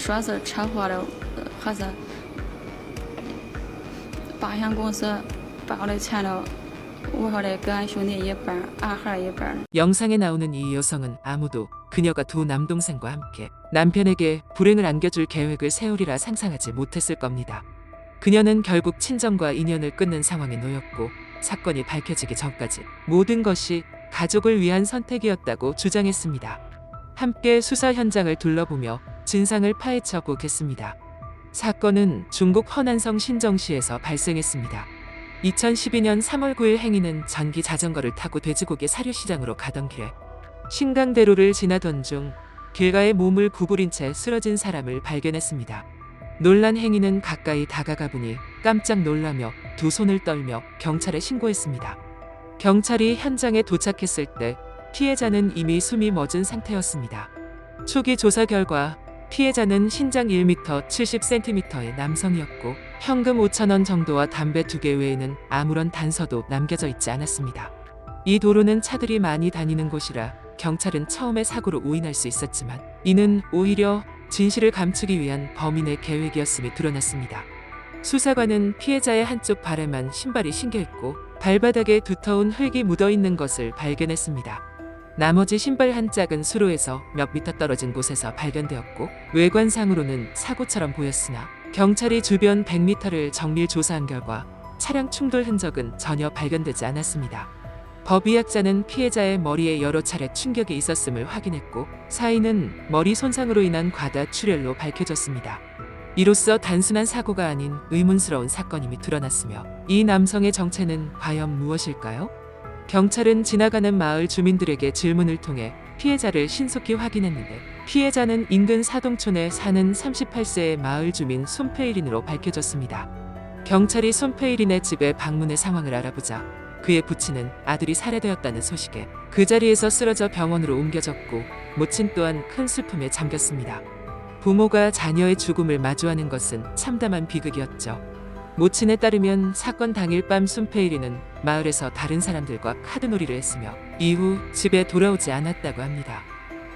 说是车祸了，还是保险公司包的钱了。我说的给俺兄弟一半，俺孩一半。 영상에 나오는 이 여성은 아무도 그녀가 두 남동생과 함께 남편에게 불행을 안겨줄 계획을 세우리라 상상하지 못했을 겁니다. 그녀는 결국 친정과 인연을 끊는 상황에 놓였고 사건이 밝혀지기 전까지 모든 것이 가족을 위한 선택이었다고 주장했습니다. 함께 수사 현장을 둘러보며 진상을 파헤쳐 보겠습니다. 사건은 중국 허난성 신정시에서 발생했습니다. 2012년 3월 9일 행인은 전기 자전거를 타고 돼지고기 사료시장으로 가던 길에 신강대로를 지나던 중 길가에 몸을 구부린 채 쓰러진 사람을 발견했습니다. 놀란 행인은 가까이 다가가 보니 깜짝 놀라며 두 손을 떨며 경찰에 신고했습니다. 경찰이 현장에 도착했을 때 피해자는 이미 숨이 멎은 상태였습니다. 초기 조사 결과 피해자는 신장 1m 70cm의 남성이었고 현금 5,000원 정도와 담배 2개 외에는 아무런 단서도 남겨져 있지 않았습니다. 이 도로는 차들이 많이 다니는 곳이라 경찰은 처음에 사고로 오인할 수 있었지만 이는 오히려 진실을 감추기 위한 범인의 계획이었음이 드러났습니다. 수사관은 피해자의 한쪽 발에만 신발이 신겨있고 발바닥에 두터운 흙이 묻어있는 것을 발견했습니다. 나머지 신발 한 짝은 수로에서 몇 미터 떨어진 곳에서 발견되었고 외관상으로는 사고처럼 보였으나 경찰이 주변 100m를 정밀 조사한 결과 차량 충돌 흔적은 전혀 발견되지 않았습니다. 법의학자는 피해자의 머리에 여러 차례 충격이 있었음을 확인했고 사인은 머리 손상으로 인한 과다 출혈로 밝혀졌습니다. 이로써 단순한 사고가 아닌 의문스러운 사건임이 드러났으며 이 남성의 정체는 과연 무엇일까요? 경찰은 지나가는 마을 주민들에게 질문을 통해 피해자를 신속히 확인했는데 피해자는 인근 사동촌에 사는 38세의 마을 주민 손페이린으로 밝혀졌습니다. 경찰이 손페이린의 집에 방문해 상황을 알아보자 그의 부친은 아들이 살해되었다는 소식에 그 자리에서 쓰러져 병원으로 옮겨졌고 모친 또한 큰 슬픔에 잠겼습니다. 부모가 자녀의 죽음을 마주하는 것은 참담한 비극이었죠. 모친에 따르면 사건 당일 밤 손페이린은 마을에서 다른 사람들과 카드놀이를 했으며 이후 집에 돌아오지 않았다고 합니다.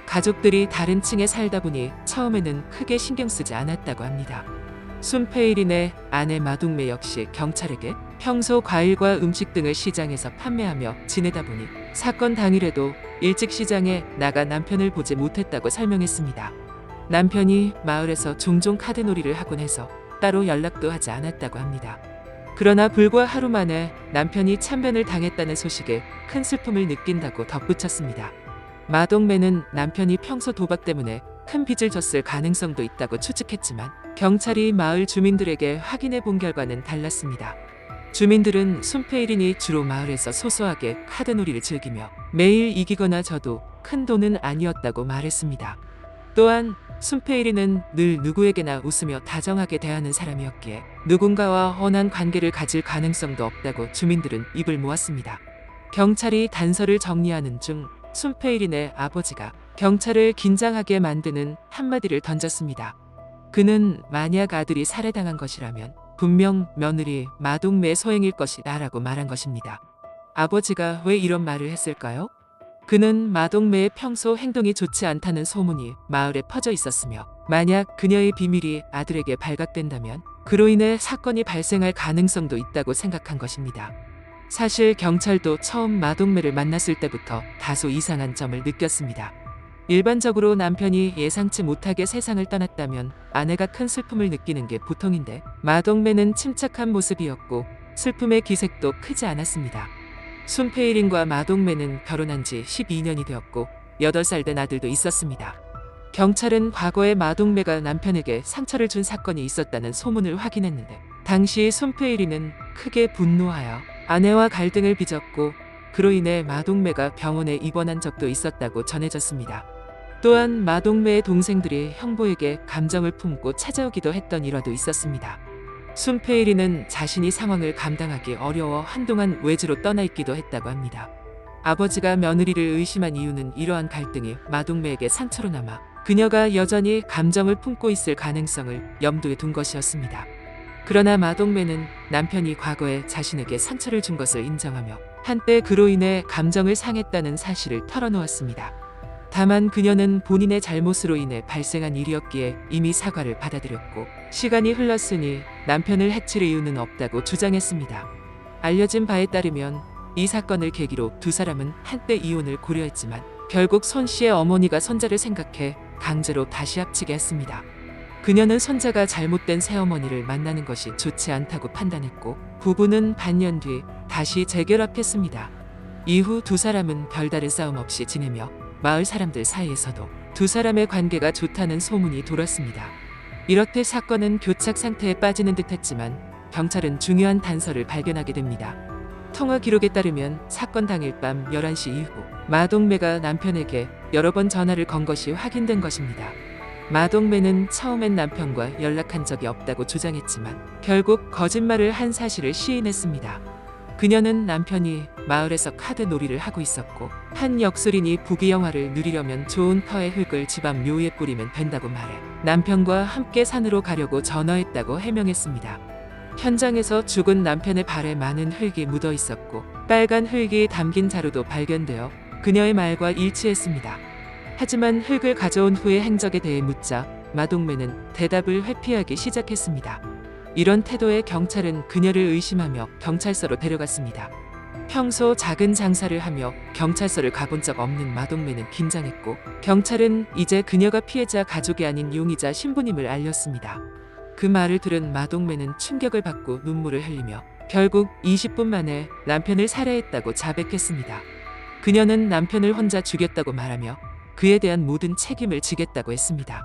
가족들이 다른 층에 살다 보니 처음에는 크게 신경 쓰지 않았다고 합니다. 손페이린의 아내 마동매 역시 경찰에게 평소 과일과 음식 등을 시장에서 판매하며 지내다 보니 사건 당일에도 일찍 시장에 나가 남편을 보지 못했다고 설명했습니다. 남편이 마을에서 종종 카드놀이를 하곤 해서 따로 연락도 하지 않았다고 합니다. 그러나 불과 하루 만에 남편이 참변을 당했다는 소식에 큰 슬픔을 느낀다고 덧붙였습니다. 마동매는 남편이 평소 도박 때문에 큰 빚을 졌을 가능성도 있다고 추측했지만 경찰이 마을 주민들에게 확인해 본 결과는 달랐습니다. 주민들은 손페이린이 주로 마을에서 소소하게 카드놀이를 즐기며 매일 이기거나 져도 큰 돈은 아니었다고 말했습니다. 또한 손페이린은 늘 누구에게나 웃으며 다정하게 대하는 사람이었기에 누군가와 험한 관계를 가질 가능성도 없다고 주민들은 입을 모았습니다. 경찰이 단서를 정리하는 중 손페이린의 아버지가 경찰을 긴장하게 만드는 한마디를 던졌습니다. 그는 만약 아들이 살해당한 것이라면 분명 며느리 마동매의 소행일 것이다라고 말한 것입니다. 아버지가 왜 이런 말을 했을까요? 그는 마동매의 평소 행동이 좋지 않다는 소문이 마을에 퍼져 있었으며 만약 그녀의 비밀이 아들에게 발각된다면 그로 인해 사건이 발생할 가능성도 있다고 생각한 것입니다. 사실 경찰도 처음 마동매를 만났을 때부터 다소 이상한 점을 느꼈습니다. 일반적으로 남편이 예상치 못하게 세상을 떠났다면 아내가 큰 슬픔을 느끼는 게 보통인데 마동매는 침착한 모습이었고 슬픔의 기색도 크지 않았습니다. 손페이린과 마동매는 결혼한 지 12년이 되었고 8살 된 아들도 있었습니다. 경찰은 과거에 마동매가 남편에게 상처를 준 사건이 있었다는 소문을 확인했는데 당시 손페이린은 크게 분노하여 아내와 갈등을 빚었고 그로 인해 마동매가 병원에 입원한 적도 있었다고 전해졌습니다. 또한 마동매의 동생들이 형부에게 감정을 품고 찾아오기도 했던 일화도 있었습니다. 손페이린은 자신이 상황을 감당하기 어려워 한동안 외지로 떠나 있기도 했다고 합니다. 아버지가 며느리를 의심한 이유는 이러한 갈등이 마동매에게 상처로 남아 그녀가 여전히 감정을 품고 있을 가능성을 염두에 둔 것이었습니다. 그러나 마동매는 남편이 과거에 자신에게 상처를 준 것을 인정하며 한때 그로 인해 감정을 상했다는 사실을 털어놓았습니다. 다만 그녀는 본인의 잘못으로 인해 발생한 일이었기에 이미 사과를 받아들였고 시간이 흘렀으니 남편을 해칠 이유는 없다고 주장했습니다. 알려진 바에 따르면 이 사건을 계기로 두 사람은 한때 이혼을 고려했지만 결국 손 씨의 어머니가 손자를 생각해 강제로 다시 합치게 했습니다. 그녀는 손자가 잘못된 새어머니를 만나는 것이 좋지 않다고 판단했고 부부는 반년 뒤 다시 재결합했습니다. 이후 두 사람은 별다른 싸움 없이 지내며 마을 사람들 사이에서도 두 사람의 관계가 좋다는 소문이 돌았습니다. 이렇듯 사건은 교착 상태에 빠지는 듯했지만 경찰은 중요한 단서를 발견하게 됩니다. 통화 기록에 따르면 사건 당일 밤 11시 이후 마동매가 남편에게 여러 번 전화를 건 것이 확인된 것입니다. 마동매는 처음엔 남편과 연락한 적이 없다고 주장했지만 결국 거짓말을 한 사실을 시인했습니다. 그녀는 남편이 마을에서 카드 놀이를 하고 있었고 한 역술인이 부귀영화를 누리려면 좋은 터의 흙을 집 앞 묘에 뿌리면 된다고 말해 남편과 함께 산으로 가려고 전화했다고 해명했습니다. 현장에서 죽은 남편의 발에 많은 흙이 묻어 있었고 빨간 흙이 담긴 자루도 발견되어 그녀의 말과 일치했습니다. 하지만 흙을 가져온 후의 행적에 대해 묻자 마동매는 대답을 회피하기 시작했습니다. 이런 태도에 경찰은 그녀를 의심하며 경찰서로 데려갔습니다. 평소 작은 장사를 하며 경찰서를 가본 적 없는 마동매는 긴장했고 경찰은 이제 그녀가 피해자 가족이 아닌 용의자 신부님을 알렸습니다. 그 말을 들은 마동매는 충격을 받고 눈물을 흘리며 결국 20분 만에 남편을 살해했다고 자백했습니다. 그녀는 남편을 혼자 죽였다고 말하며 그에 대한 모든 책임을 지겠다고 했습니다.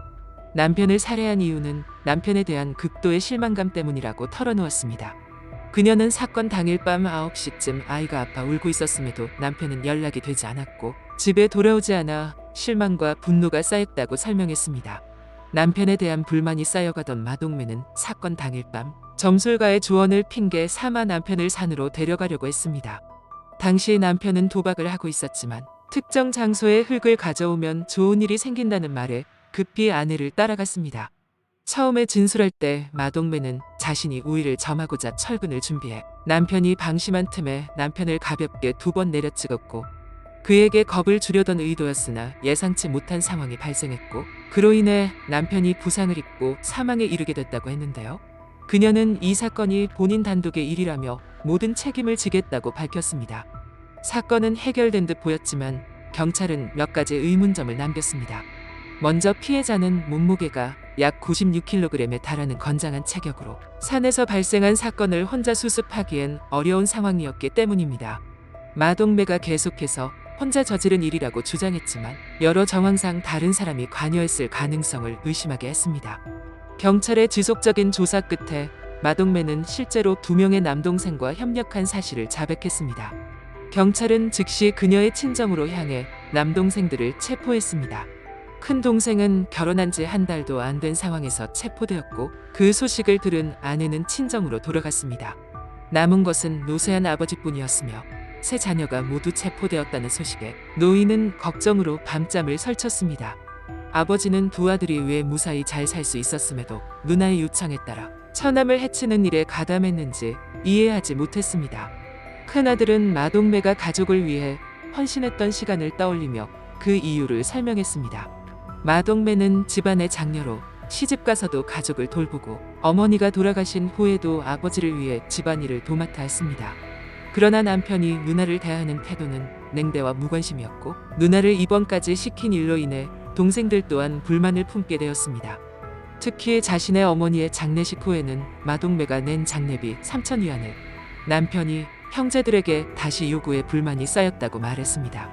남편을 살해한 이유는 남편에 대한 극도의 실망감 때문이라고 털어놓았습니다. 그녀는 사건 당일 밤 9시쯤 아이가 아파 울고 있었음에도 남편은 연락이 되지 않았고 집에 돌아오지 않아 실망과 분노가 쌓였다고 설명했습니다. 남편에 대한 불만이 쌓여가던 마동매는 사건 당일 밤 점술가의 조언을 핑계 삼아 남편을 산으로 데려가려고 했습니다. 당시 남편은 도박을 하고 있었지만 특정 장소에 흙을 가져오면 좋은 일이 생긴다는 말에 급히 아내를 따라갔습니다. 처음에 진술할 때 마동매는 자신이 우위를 점하고자 철근을 준비해 남편이 방심한 틈에 남편을 가볍게 2번 내려찍었고 그에게 겁을 주려던 의도였으나 예상치 못한 상황이 발생했고 그로 인해 남편이 부상을 입고 사망에 이르게 됐다고 했는데요. 그녀는 이 사건이 본인 단독의 일이라며 모든 책임을 지겠다고 밝혔습니다. 사건은 해결된 듯 보였지만 경찰은 몇 가지 의문점을 남겼습니다. 먼저 피해자는 몸무게가 약 96kg에 달하는 건장한 체격으로 산에서 발생한 사건을 혼자 수습하기엔 어려운 상황이었기 때문입니다. 마동매가 계속해서 혼자 저지른 일이라고 주장했지만 여러 정황상 다른 사람이 관여했을 가능성을 의심하게 했습니다. 경찰의 지속적인 조사 끝에 마동매는 실제로 2명의 남동생과 협력한 사실을 자백했습니다. 경찰은 즉시 그녀의 친정으로 향해 남동생들을 체포했습니다. 큰 동생은 결혼한 지 한 달도 안 된 상황에서 체포되었고 그 소식을 들은 아내는 친정으로 돌아갔습니다. 남은 것은 노쇠한 아버지뿐이었으며 세 자녀가 모두 체포되었다는 소식에 노인은 걱정으로 밤잠을 설쳤습니다. 아버지는 두 아들이 왜 무사히 잘 살 수 있었음에도 누나의 요청에 따라 처남을 해치는 일에 가담했는지 이해하지 못했습니다. 큰아들은 마동매가 가족을 위해 헌신했던 시간을 떠올리며 그 이유를 설명했습니다. 마동매는 집안의 장녀로 시집가서도 가족을 돌보고 어머니가 돌아가신 후에도 아버지를 위해 집안일을 도맡아 했습니다. 그러나 남편이 누나를 대하는 태도는 냉대와 무관심이었고 누나를 입원까지 시킨 일로 인해 동생들 또한 불만을 품게 되었습니다. 특히 자신의 어머니의 장례식 후에는 마동매가 낸 장례비 3,000위안을 남편이 형제들에게 다시 요구해 불만이 쌓였다고 말했습니다.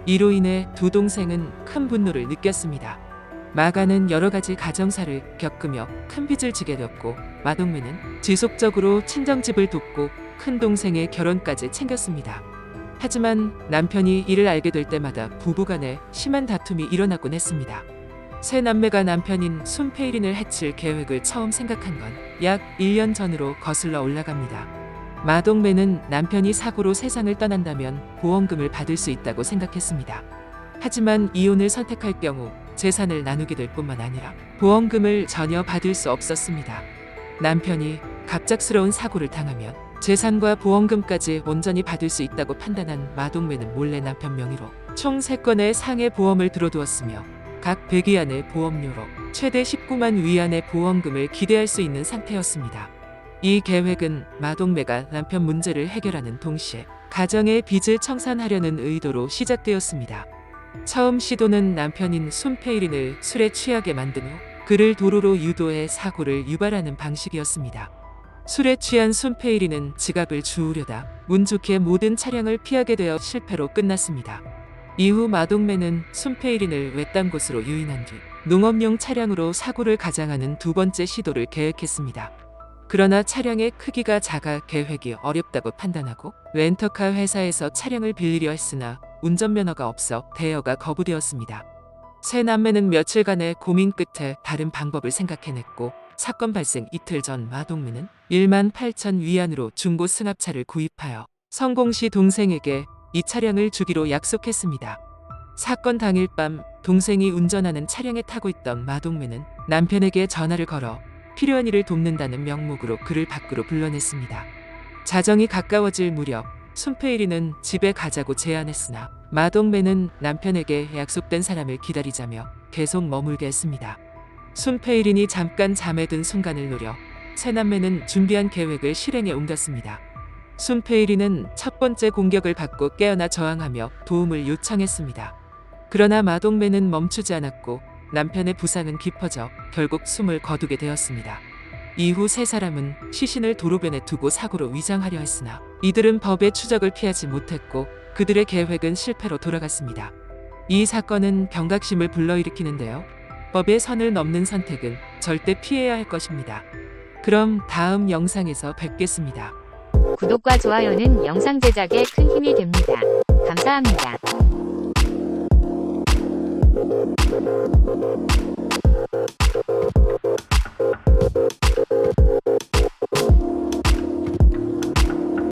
이로 인해 두 동생은 큰 분노를 느꼈습니다. 마가는 여러 가지 가정사를 겪으며 큰 빚을 지게 되었고 마동매는 지속적으로 친정집을 돕고 큰 동생의 결혼까지 챙겼습니다. 하지만 남편이 이를 알게 될 때마다 부부간에 심한 다툼이 일어나곤 했습니다. 세 남매가 남편인 순페이린을 해칠 계획을 처음 생각한 건 약 1년 전으로 거슬러 올라갑니다. 마동매는 남편이 사고로 세상을 떠난다면 보험금을 받을 수 있다고 생각했습니다. 하지만 이혼을 선택할 경우 재산을 나누게 될 뿐만 아니라 보험금을 전혀 받을 수 없었습니다. 남편이 갑작스러운 사고를 당하면 재산과 보험금까지 온전히 받을 수 있다고 판단한 마동매는 몰래 남편 명의로 총 3건의 상해 보험을 들어두었으며 각 100위안의 보험료로 최대 19만 위안의 보험금을 기대할 수 있는 상태였습니다. 이 계획은 마동매가 남편 문제를 해결하는 동시에 가정의 빚을 청산하려는 의도로 시작되었습니다. 처음 시도는 남편인 손페이린을 술에 취하게 만든 후 그를 도로로 유도해 사고를 유발하는 방식이었습니다. 술에 취한 손페이린은 지갑을 주우려다 운 좋게 모든 차량을 피하게 되어 실패로 끝났습니다. 이후 마동매는 손페이린을 외딴 곳으로 유인한 뒤 농업용 차량으로 사고를 가장하는 두 번째 시도를 계획했습니다. 그러나 차량의 크기가 작아 계획이 어렵다고 판단하고 렌터카 회사에서 차량을 빌리려 했으나 운전면허가 없어 대여가 거부되었습니다. 세 남매는 며칠간의 고민 끝에 다른 방법을 생각해냈고 사건 발생 이틀 전 마동매는 1만 8천 위안으로 중고 승합차를 구입하여 성공시 동생에게 이 차량을 주기로 약속했습니다. 사건 당일 밤 동생이 운전하는 차량에 타고 있던 마동매는 남편에게 전화를 걸어 필요한 일을 돕는다는 명목으로 그를 밖으로 불러냈습니다. 자정이 가까워질 무렵 손페이린은 집에 가자고 제안했으나 마동매는 남편에게 약속된 사람을 기다리자며 계속 머물게 했습니다. 손페이린이 잠깐 잠에 든 순간을 노려 세 남매는 준비한 계획을 실행에 옮겼습니다. 손페이린은 첫 번째 공격을 받고 깨어나 저항하며 도움을 요청했습니다. 그러나 마동매는 멈추지 않았고 남편의 부상은 깊어져 결국 숨을 거두게 되었습니다. 이후 세 사람은 시신을 도로변에 두고 사고로 위장하려 했으나 이들은 법의 추적을 피하지 못했고 그들의 계획은 실패로 돌아갔습니다. 이 사건은 경각심을 불러일으키는데요. 법의 선을 넘는 선택은 절대 피해야 할 것입니다. 그럼 다음 영상에서 뵙겠습니다. 구독과 좋아요는 영상 제작에 큰 힘이 됩니다. 감사합니다.